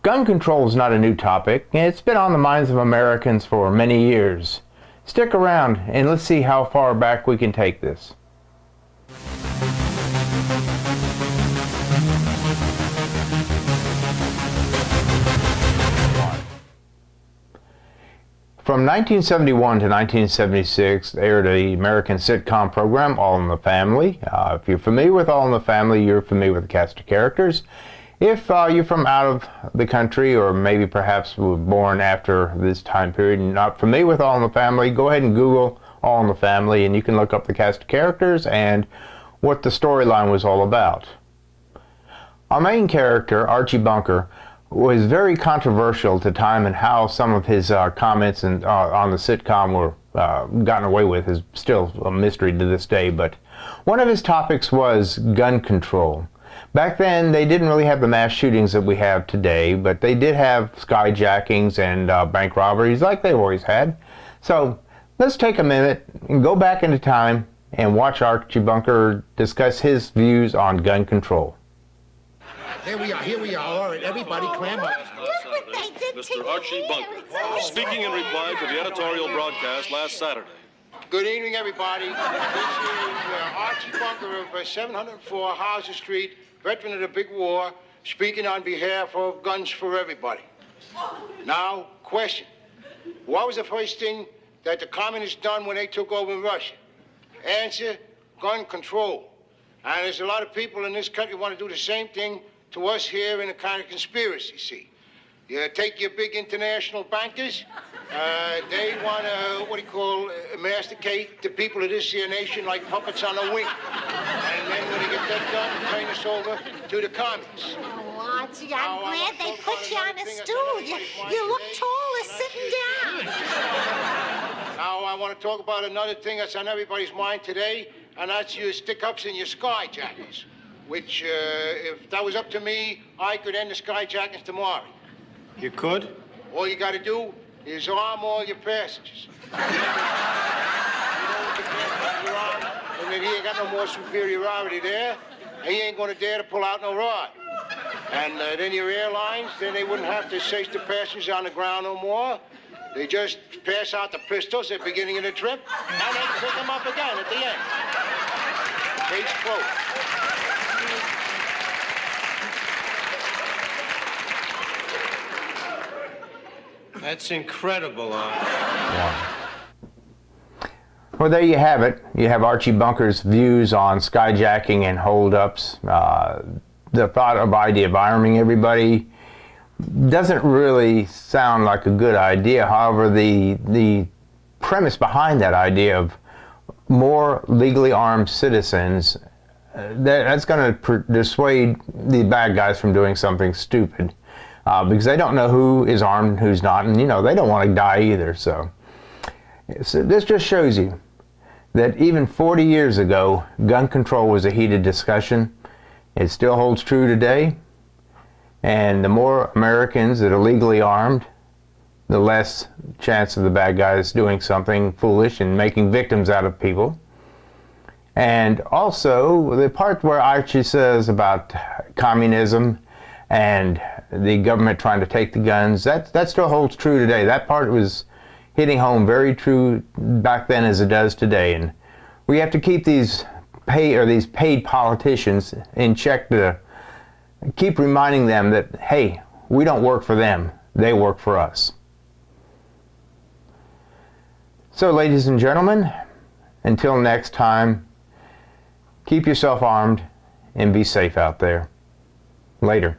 Gun control is not a new topic. It's been on the minds of Americans for many years. Stick around and let's see how far back we can take this. From 1971 to 1976, aired the American sitcom program All in the Family. If you're familiar with All in the Family, you're familiar with the cast of characters. If you're from out of the country, or maybe perhaps were born after this time period and not familiar with All in the Family, go ahead and Google All in the Family and you can look up the cast of characters and what the storyline was all about. Our main character, Archie Bunker, was very controversial at the time, and how some of his comments on the sitcom were gotten away with is still a mystery to this day. But one of his topics was gun control. Back then, they didn't really have the mass shootings that we have today, but they did have skyjackings and bank robberies like they've always had. So let's take a minute and go back into time and watch Archie Bunker discuss his views on gun control. Here we are. All right, everybody clam up. Mr. Archie Bunker, speaking in reply to the editorial broadcast last Saturday. Good evening, everybody. This is Archie Bunker of 704 Hauser Street, veteran of the big war, speaking on behalf of Guns for Everybody. Now, question. What was the first thing that the communists done when they took over in Russia? Answer, gun control. And there's a lot of people in this country who want to do the same thing to us here in a kind of conspiracy, see. You take your big international bankers, they want to, masticate the people of this here nation like puppets on a wing. And then when they get that done, turn us over to the communists. Oh, Archie, I'm glad they put you on a stool. You look taller sitting down. Now, I want to talk about another thing that's on everybody's mind today, and that's your stick-ups and your skyjackers, which, if that was up to me, I could end the skyjackers tomorrow. You could? All you got to do is arm all your passengers. You know what the passengers are? And then he ain't got no more superiority there. He ain't going to dare to pull out no rod. And then your airlines, then they wouldn't have to search the passengers on the ground no more. They just pass out the pistols at the beginning of the trip, and they pick them up again at the end. Case closed. That's incredible, Well, there you have it. You have Archie Bunker's views on skyjacking and holdups. The idea of arming everybody doesn't really sound like a good idea. However, the premise behind that idea of more legally armed citizens, that's going to dissuade the bad guys from doing something stupid. Because they don't know who is armed and who's not, and they don't want to die either. So this just shows you that even 40 years ago, gun control was a heated discussion. It still holds true today, and the more Americans that are legally armed, the less chance of the bad guys doing something foolish and making victims out of people. And also, the part where Archie says about communism and the government trying to take the guns, that still holds true today. That part was hitting home very true back then as it does today. And we have to keep these paid politicians in check to keep reminding them that, hey, we don't work for them, they work for us. So, ladies and gentlemen, until next time, keep yourself armed and be safe out there. Later.